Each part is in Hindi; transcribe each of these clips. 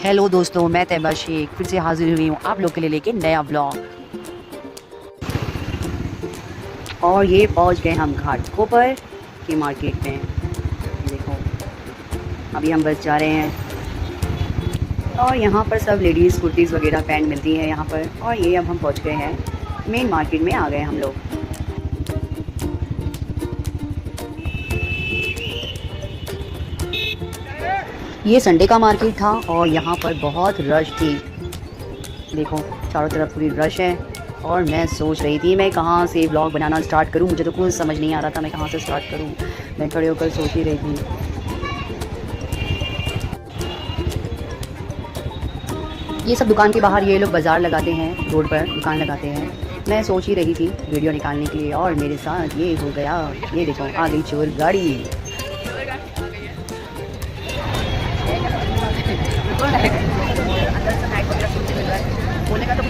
हेलो दोस्तों, मैं तैयबा शेख फिर से हाजिर हुई हूँ आप लोग के लिए लेके नया ब्लॉग। और ये पहुँच गए हम घाटकोपर की मार्केट में। देखो अभी हम बस जा रहे हैं और यहाँ पर सब लेडीज़ कुर्तीज़ वगैरह पैंट मिलती है यहाँ पर। और ये अब हम पहुँच गए हैं मेन मार्केट में, आ गए हम लोग। ये संडे का मार्केट था और यहाँ पर बहुत रश थी। देखो चारों तरफ पूरी रश है और मैं सोच रही थी मैं कहाँ से व्लॉग बनाना स्टार्ट करूँ। मुझे तो कुछ समझ नहीं आ रहा था मैं कहाँ से स्टार्ट करूँ। मैं खड़े होकर सोच ही रही थी। ये सब दुकान के बाहर ये लोग बाज़ार लगाते हैं, रोड पर दुकान लगाते हैं। मैं सोच ही रही थी वीडियो निकालने के लिए और मेरे साथ ये हो गया। ये देखो आ गई चोर गाड़ी। बोलने का तो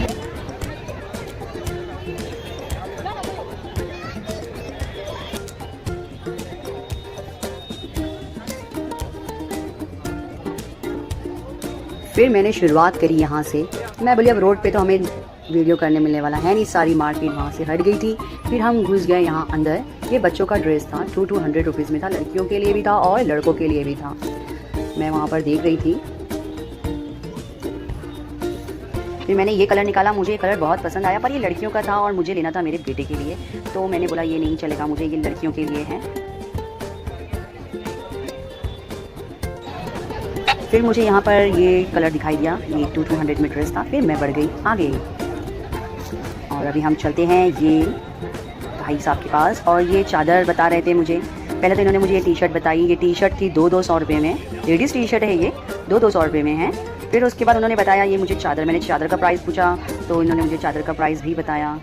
फिर मैंने शुरुआत करी यहाँ से। मैं बोली अब रोड पे तो हमें वीडियो करने मिलने वाला है नहीं, सारी मार्केट वहाँ से हट गई थी। फिर हम घुस गए यहाँ अंदर। ये बच्चों का ड्रेस था, 200 रुपीज़ में था, लड़कियों के लिए भी था और लड़कों के लिए भी था। मैं वहाँ पर देख रही थी। फिर मैंने ये कलर निकाला, मुझे ये कलर बहुत पसंद आया पर ये लड़कियों का था और मुझे लेना था मेरे बेटे के लिए। तो मैंने बोला ये नहीं चलेगा, मुझे ये लड़कियों के लिए है। फिर मुझे यहाँ पर ये कलर दिखाई दिया, ये 200 में ड्रेस था। फिर मैं बढ़ गई आगे और अभी हम चलते हैं ये भाई साहब के पास। और ये चादर बता रहे थे मुझे। पहले तो इन्होंने मुझे ये टी शर्ट बताई। ये टी शर्ट थी 200 रुपये में, लेडीज़ टी शर्ट है ये, 200 रुपये में है। फिर उसके बाद उन्होंने बताया ये मुझे चादर, मैंने चादर का प्राइस पूछा तो इन्होंने मुझे चादर का प्राइस भी बताया।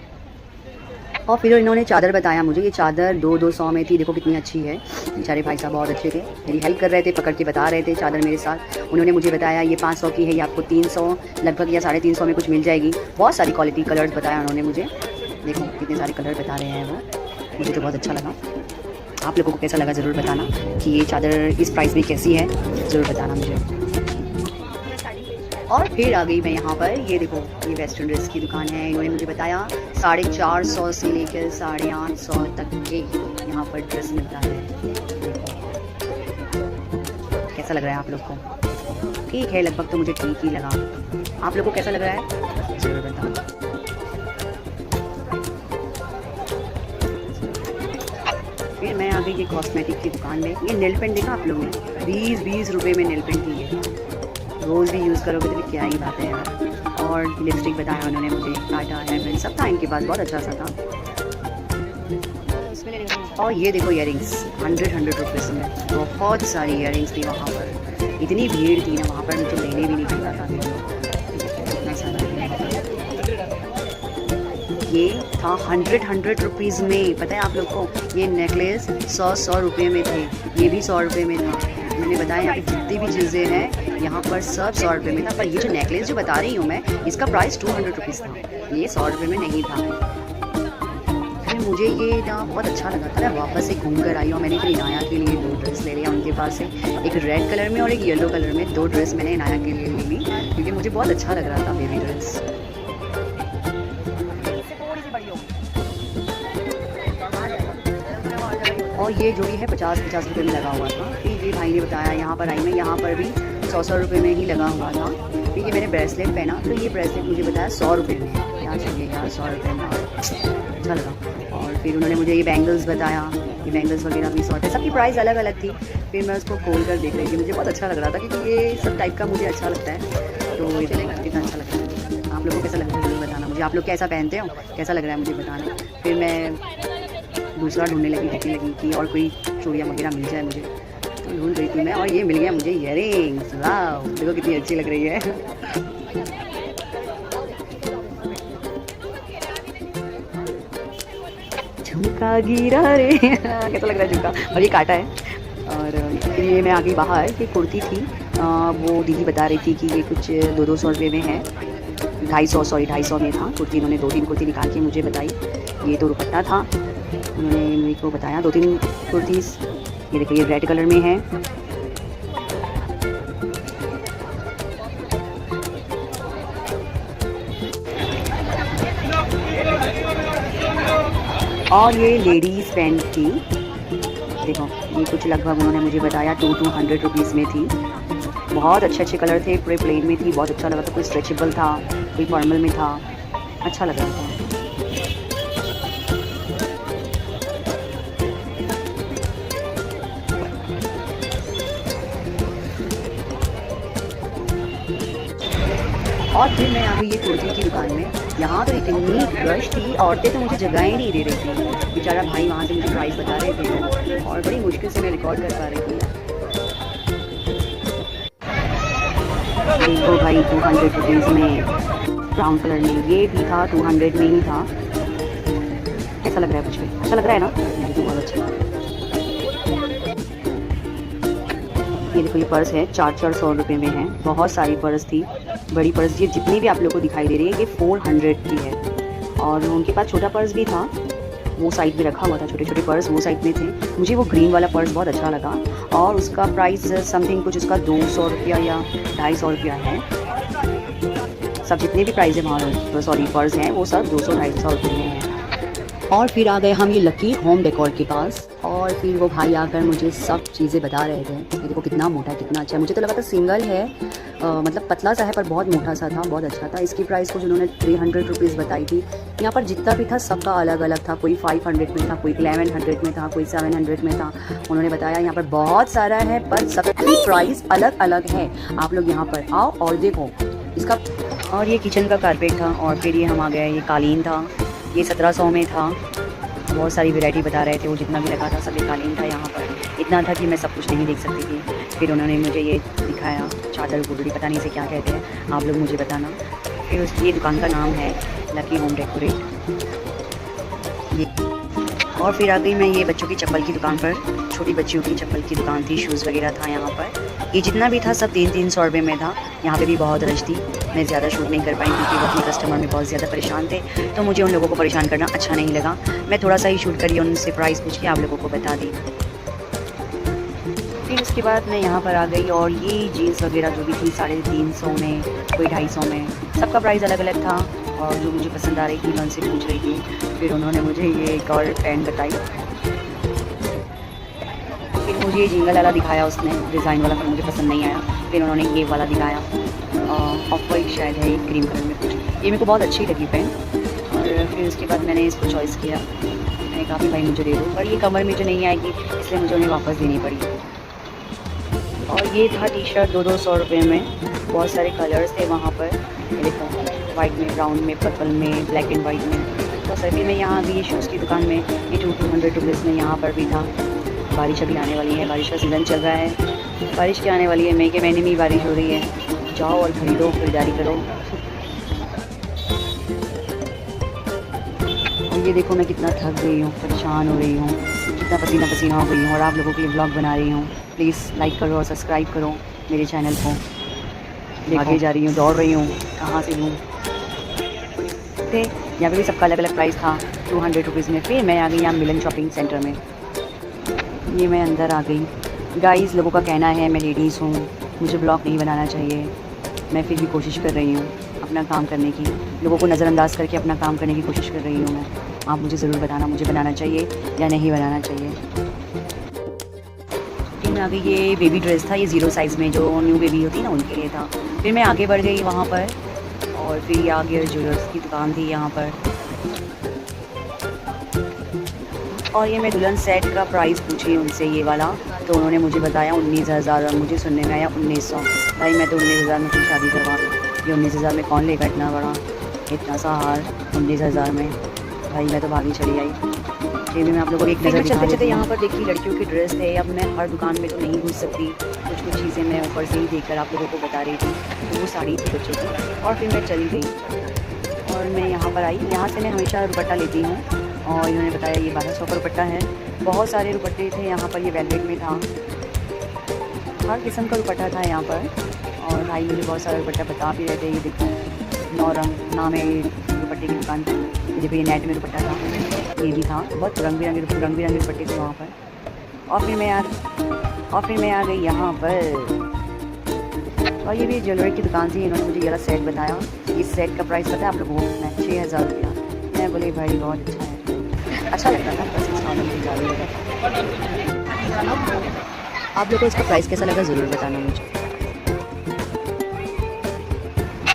और फिर इन्होंने चादर बताया मुझे, ये चादर 200 में थी। देखो कितनी अच्छी है। बेचारे भाई साहब बहुत अच्छे थे, मेरी हेल्प कर रहे थे, पकड़ के बता रहे थे चादर मेरे साथ। उन्होंने मुझे बताया ये 500 की है, ये आपको 300 लगभग या 350 में कुछ मिल जाएगी। बहुत सारी क्वालिटी कलर्स बताया उन्होंने मुझे। देखो कितने सारे कलर बता रहे हैं वो, मुझे तो बहुत अच्छा लगा। आप लोगों को कैसा लगा ज़रूर बताना कि ये चादर इस प्राइस में कैसी है, ज़रूर बताना मुझे। और फिर आ गई मैं यहाँ पर। ये देखो ये वेस्टर्न ड्रेस की दुकान है। इन्होंने मुझे बताया 450 से लेकर 850 तक के यहाँ पर ड्रेस मिलता है। कैसा लग रहा है आप लोग को? ठीक है, लगभग तो मुझे ठीक ही लगा। आप लोग को कैसा लग रहा है ज़रूर बताना। फिर मैं आ गई ये कॉस्मेटिक की दुकान में। ये नेल पेंट देखा आप लोगों ने, 20 रुपये में नेल पेंट की है। रोज़ भी यूज़ करोगे तो क्या ही बात है यार। और लिपस्टिक बताया उन्होंने मुझे, टाटा हेयरबैंड सब था इनके पास, बहुत अच्छा सा था। और ये देखो इयरिंग्स 100 रुपीज़ में, बहुत सारी इयरिंग्स थी वहाँ पर। इतनी भीड़ थी ना वहाँ पर, मुझे लेने भी नहीं पड़ता था। इतना सारा ये था 100 रुपीज़ में। पता है आप लोग को ये नेकलेस 100 रुपये में थे, ये भी 100 रुपये में था। मैंने बताया यहाँ पे जितनी भी चीज़ें हैं यहाँ पर सब 100 रुपये में था। पर ये जो नेकलेस जो बता रही हूँ मैं, इसका प्राइस 200 रुपीज़ था, ये 100 रुपये में नहीं था। फिर मुझे ये ना बहुत अच्छा लगा था। मैं वापस से घूम कर आई और मैंने फिर इनाया के लिए 2 ड्रेस ले लिया उनके पास से, एक रेड कलर में और एक येलो कलर में। 2 ड्रेस मैंने इनाया के लिए ले ली क्योंकि मुझे बहुत अच्छा लग रहा था बेबी ड्रेस। और ये जोड़ी है 50 रुपये में लगा हुआ था। फिर ये भाई ने बताया यहाँ पर आई मैं, यहाँ पर भी 100 रुपये में ही लगा हुआ था। फिर ये मैंने ब्रेसलेट पहना तो ये ब्रेसलेट मुझे बताया 100 रुपये में। क्या चाहिए यार 100 रुपये में, अच्छा लगा। और फिर उन्होंने मुझे ये बैंगल्स बताया, ये बैंगल्स वगैरह भी 100 रुपये, सबकी प्राइस अलग अलग थी। फिर मैं उसको खोल कर देख रही थी, मुझे बहुत अच्छा लग रहा था क्योंकि ये सब टाइप का मुझे अच्छा लगता है। तो ये कितना अच्छा लगता है। आप लोगों को कैसा लगता है मुझे बताना, मुझे आप लोग कैसा पहनते हो, कैसा लग रहा है मुझे बताना। फिर मैं दूसरा ढूंढने लगी, देखने लगी कि और कोई चूड़ियाँ वगैरह मिल जाए मुझे। तो ढूंढ रही थी मैं और ये मिल गया मुझे इयरिंग्स। वाह देखो कितनी अच्छी लग रही है। झुमका गिरा रे कैसा लग रहा है झुमका। और ये काटा है। और फिर ये मैं आ गई बाहर कि कुर्ती थी, वो दीदी बता रही थी कि ये कुछ 200 रुपये में है, 250 में था कुर्ती। इन्होंने 2-3 कुर्ती निकाल के मुझे बताई। ये तो दुपट्टा था, उन्होंने मेरे को बताया 2-3 कुर्तीज़। ये देखिए ये रेड कलर में है। और ये लेडीज़ पैंट थी, देखो ये कुछ लगभग उन्होंने मुझे बताया 200 रुपीज़ में थी। बहुत अच्छे कलर थे, पूरे प्लेन में थी, बहुत अच्छा लगा था। कोई स्ट्रेचेबल था, कोई फॉर्मल में था, अच्छा लग रहा था। और फिर मैं आ गई ये कुर्ती की दुकान में। यहाँ तो इतनी रश थी, औरतें तो मुझे जगह ही नहीं दे रही थी। बेचारा भाई वहाँ से मुझे प्राइस बता रहे थे और बड़ी मुश्किल से मैं रिकॉर्ड कर पा रही थी। देखो भाई 200 रुपीज़ में ब्राउन कलर में, ये भी था 200 में ही था। कैसा लग रहा है? कुछ भी अच्छा लग रहा है ना? मुझे तो बहुत अच्छा। ये देखो ये पर्स है, 400 रुपये में है। बहुत सारी पर्स थी, बड़ी पर्स। ये जितनी भी आप लोग को दिखाई दे रही है ये 400 की है। और उनके पास छोटा पर्स भी था, वो साइड में रखा हुआ था। छोटे छोटे पर्स वो साइड में थे। मुझे वो ग्रीन वाला पर्स बहुत अच्छा लगा और उसका प्राइस समथिंग कुछ उसका 200 रुपया या 250 रुपया है। सब जितने भी प्राइस है वहाँ, सॉरी पर्स हैं, वो सब 200-250 रुपये में हैं। और फिर आ गए हम ये लकी होम डेकोर के पास, और फिर वो भाई आकर मुझे सब चीज़ें बता रहे थे। ये देखो कितना मोटा है, कितना अच्छा है। मुझे तो लगा था सिंगल है, मतलब पतला सा है पर बहुत मोटा सा था, बहुत अच्छा था। इसकी प्राइस कुछ उन्होंने 300 रुपीज़ बताई थी। यहाँ पर जितना भी था सबका अलग अलग था। कोई 500 में था, कोई 1100 में था, कोई 700 में था। उन्होंने बताया यहाँ पर बहुत सारा है पर सबकी प्राइस अलग अलग है। आप लोग यहाँ पर आओ और देखो इसका। और ये किचन का कारपेट था। और फिर ये हम आ गए, ये कालीन था, ये 1700 में था। बहुत सारी वैरायटी बता रहे थे, वो जितना भी लगा था सब कालीन था। यहाँ पर इतना था कि मैं सब कुछ नहीं देख सकती थी। फिर उन्होंने मुझे ये दिखाया, चादर गुदड़ी, पता नहीं इसे क्या कहते हैं, आप लोग मुझे बताना। फिर उसकी दुकान का नाम है लकी होम डेकोरेट। ये और फिर आ गई मैं ये बच्चों की चप्पल की दुकान पर। छोटी बच्चियों की चप्पल की दुकान थी, शूज़ वगैरह था यहाँ पर। ये जितना भी था सब 300 रुपये में था। यहाँ पे भी बहुत रश थी, मैं ज़्यादा शूट नहीं कर पाई क्योंकि वो अपने कस्टमर में बहुत ज़्यादा परेशान थे, तो मुझे उन लोगों को परेशान करना अच्छा नहीं लगा। मैं थोड़ा सा ही शूट करी, उनसे प्राइस पूछ के आप लोगों को बता दी। फिर उसके बाद मैं यहाँ पर आ गई और ये जीन्स वगैरह जो भी थी 350 में, कोई 250 में, सबका प्राइस अलग अलग था। और जो मुझे पसंद आ रही थी मैं उनसे पूछ रही थी। फिर उन्होंने मुझे ये एक और पैंट बताई। फिर मुझे ये जिंगल वाला दिखाया उसने, डिज़ाइन वाला, फिर मुझे पसंद नहीं आया। फिर उन्होंने ये वाला दिखाया, ऑफ वाइट शायद है, एक क्रीम कलर में कुछ। ये मेरे को बहुत अच्छी लगी पैंट। और फिर उसके बाद मैंने इसको चॉइस किया। मैंने कहा कि भाई मुझे दे दो, पर ये कमर में जो नहीं आएगी इसलिए मुझे उन्हें वापस देनी पड़ी। और ये था टी शर्ट 200 रुपये में। बहुत सारे कलर्स थे वहाँ पर, देखो वाइट में, ब्राउन में, पर्पल में, ब्लैक एंड वाइट में। तो सभी में यहाँ भी शूज़ की दुकान में ये 200 रुपीज़ में यहाँ पर भी था। बारिश अभी आने वाली है, बारिश का सीज़न चल रहा है, बारिश क्या आने वाली है, मई के महीने में ही बारिश हो रही है। जाओ और खरीदो, खरीदारी करो। और ये देखो मैं कितना थक गई हूँ, परेशान हो रही हूँ, कितना पसीना पसीना हो गई हूँ, और आप लोगों के लिए ब्लॉग बना रही हूँ। प्लीज़ लाइक करो और सब्सक्राइब करो मेरे चैनल को। आगे जा रही हूँ, दौड़ रही हूँ, कहाँ से लूँ थे। यहाँ पे भी सबका अलग अलग प्राइस था 200 रुपीज़ में। फिर मैं आ गई यहाँ मिलन शॉपिंग सेंटर में। ये मैं अंदर आ गई। गाइस लोगों का कहना है मैं लेडीज़ हूँ, मुझे ब्लॉग नहीं बनाना चाहिए। मैं फिर भी कोशिश कर रही हूँ अपना काम करने की, लोगों को नज़रअंदाज करके अपना काम करने की कोशिश कर रही हूँ मैं। आप मुझे ज़रूर बताना मुझे बनाना चाहिए या नहीं बनाना चाहिए। फिर मैं आगे, ये बेबी ड्रेस था, ये 0 साइज़ में, जो न्यू बेबी होती है ना उनके लिए था। फिर मैं आगे बढ़ गई वहाँ पर, और फिर ये आगे ज्वेलर्स की दुकान थी यहाँ पर। और ये मैं दुल्हन सेट का प्राइस पूछी उनसे, ये वाला, तो उन्होंने मुझे बताया 19,000, और मुझे सुनने में आया 1900। भाई मैं तो 19,000 में फिर शादी करवा लूँ। ये 19,000 में कौन लेगा इतना बड़ा, इतना सा हार 19,000 में। भाई मैं तो भागी चली आई। फिर भी मैं आप लोगों को एक नज़र चलते चलते यहाँ पर देखी लड़कियों की ड्रेस है। अब मैं हर दुकान में तो नहीं घुस सकती, कुछ चीज़ें मैं ऊपर से ही देखकर आप लोगों को बता रही थी। तो वो साड़ी थी बच्चों की, और फिर मैं चली गई और मैं यहाँ पर आई। यहाँ से मैं हमेशा दुपट्टा लेती हूँ, और इन्होंने बताया ये 1200 का दुपट्टा है। बहुत सारे दुपट्टे थे यहाँ पर, ये वेलवेट में था, हर किस्म का दुपट्टा था यहाँ पर। और भाई मुझे बहुत सारा दुपट्टा बता भी रहे थे। ये देखो 9 रंग नाम है ये दुपट्टे की दुकान की। ये देखो ये नेट में दुपट्टा था, ये भी था, बहुत रंग बिरंगे दुपट्टे थे वहाँ पर। और फिर मैं आ गई यहाँ पर, और ये भी ज्वेलरी की दुकान थी। इन्होंने मुझे ये वाला सेट बताया। इस सेट का प्राइस पता है आप लोगों को? 6,000 रुपया। मैं बोली भाई बहुत अच्छा है। अच्छा लग रहा था, बस इस नॉर्मल में ज़्यादा लगा। आप लोगों को इसका प्राइस कैसा लगा ज़रूर बताना मुझे।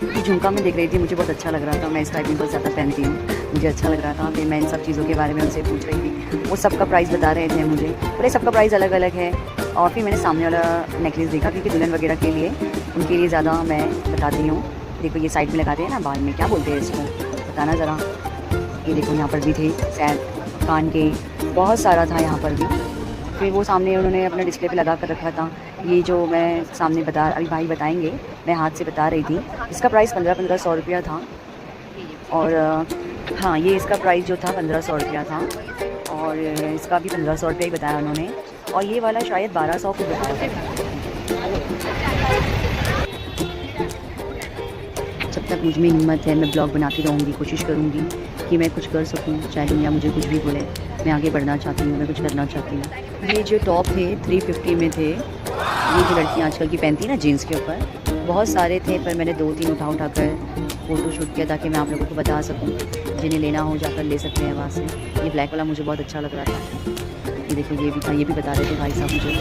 ये झुमका मैं देख रही थी, मुझे बहुत अच्छा लग रहा था, मैं इस टाइप में बहुत ज़्यादा पहनती हूँ, मुझे अच्छा लग रहा था। फिर मैं इन सब चीज़ों के बारे में उनसे पूछ रही थी, वो सब का प्राइस बता रहे थे मुझे, पर सबका प्राइस अलग अलग है। और फिर मैंने सामने वाला नेकलेस देखा, क्योंकि दुल्हन वगैरह के लिए उनके लिए ज़्यादा मैं बताती हूँ। देखो ये साइड में लगाते हैं ना बाल में, क्या बोलते हैं इसको, बताना ज़रा। ये देखो यहाँ पर भी थे शायद कान के, बहुत सारा था यहाँ पर भी। फिर वो सामने उन्होंने अपना डिस्प्ले पे लगा कर रखा था। ये जो मैं सामने अभी भाई बताएंगे, मैं हाथ से बता रही थी, इसका प्राइस 1500 रुपया था। और हाँ, ये इसका प्राइस जो था 1500 रुपया था, और इसका भी 1500 रुपया ही बताया उन्होंने। और ये वाला शायद 1200 को बताया था। जब तक मुझ में हिम्मत है मैं ब्लॉग बनाती रहूँगी, कोशिश करूँगी कि मैं कुछ कर सकूँ, चाहे दुनिया मुझे कुछ भी बोले, मैं आगे बढ़ना चाहती हूँ, मैं कुछ करना चाहती हूँ। ये जो टॉप थे 350 में थे, ये जो लड़कियाँ आजकल की पहनती हैं ना जीन्स के ऊपर, बहुत सारे थे, पर मैंने 2-3 उठा कर फ़ोटो शूट किया ताकि मैं आप लोगों को बता सकूँ, जिन्हें लेना हो जाकर ले सकते हैं वहाँ से। ये ब्लैक वाला मुझे बहुत अच्छा लग रहा था। ये देखो ये भी था, ये भी बता रहे थे भाई साहब मुझे।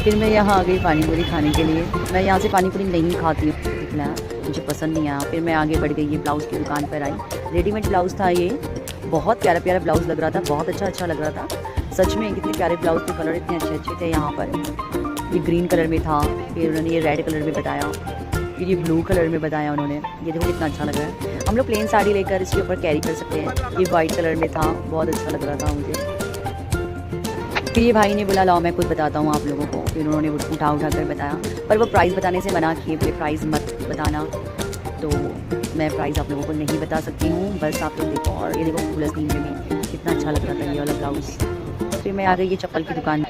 फिर मैं यहाँ आ गई पानी पूरी खाने के लिए। मैं यहाँ से पानी पूरी नहीं खाती हूँ, दिखना मुझे पसंद नहीं आया। फिर मैं आगे बढ़ गई, ये ब्लाउज़ की दुकान पर आई। रेडीमेड ब्लाउज़ था ये, बहुत प्यारा प्यारा ब्लाउज़ लग रहा था, बहुत अच्छा लग रहा था सच में। कितने प्यारे ब्लाउज़ के कलर इतने अच्छे थे यहाँ पर। ये ग्रीन कलर में था, फिर उन्होंने ये रेड कलर में बताया, फिर ये ब्लू कलर में बताया उन्होंने। ये देखो कितना अच्छा लग रहा है। हम लोग प्लेन साड़ी लेकर इसके ऊपर कैरी कर सकते हैं। ये वाइट कलर में था, बहुत अच्छा लग रहा था मुझे। फिर ये भाई ने बोला लाओ मैं खुद बताता हूँ आप लोगों को। फिर उन्होंने उठा कर बताया, पर वो प्राइस बताने से मना किए, फिर प्राइस मत बताना, तो मैं प्राइस आप लोगों को नहीं बता सकती हूँ। बस आप लोग देखो। और ये देखो फुल स्लीव में भी कितना अच्छा लग रहा था ये वाला ब्लाउज़। फिर मैं आ गई ये चप्पल की दुकान,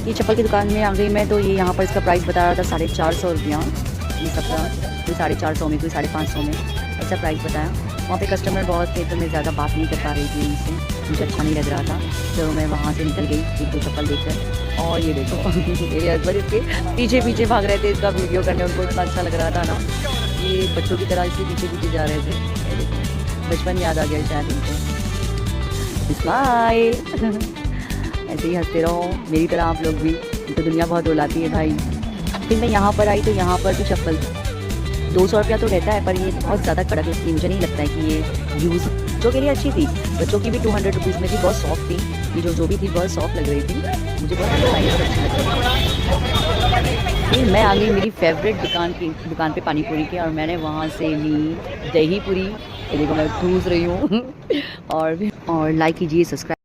ये चप्पल की दुकान में आ गई मैं। तो ये यहाँ पर इसका प्राइस बता रहा था 450 रुपया, ये सब का कोई 450 में, कोई 550 में, ऐसा प्राइस बताया। वहाँ पे कस्टमर बहुत थे, तो मैं ज़्यादा बात नहीं कर पा रही थी उनसे, मुझे अच्छा नहीं लग रहा था। तो मैं वहाँ से निकल गई एक दो चप्पल देखकर। और ये देखो मेरे हस्बैंड इसके पीछे पीछे भाग रहे थे इसका वीडियो करने, उनको इतना अच्छा लग रहा था ना, ये बच्चों की तरह इसके पीछे पीछे जा रहे थे। बचपन याद आ गया शायद उनको। स्माइल ऐसे ही हंसते रहो मेरी तरह आप लोग भी, तो दुनिया बहुत रुलाती है भाई। फिर मैं यहाँ पर आई, तो यहाँ पर भी चप्पल 200 रुपया तो रहता है, पर ये बहुत ज़्यादा कड़क है, मुझे नहीं लगता है कि ये यूज़ बच्चों के लिए अच्छी थी। बच्चों की भी 200 रुपीज़ में थी, बहुत सॉफ्ट थी। ये जो भी थी बहुत सॉफ्ट लग रही थी, मुझे बहुत अच्छा लग रहा था। फिर मैं आ गई मेरी फेवरेट दुकान पे पानी पूरी के, और मैंने वहाँ से ली दही पूरी। देखो मैं ठूस रही हूँ और लाइक कीजिए, सब्सक्राइब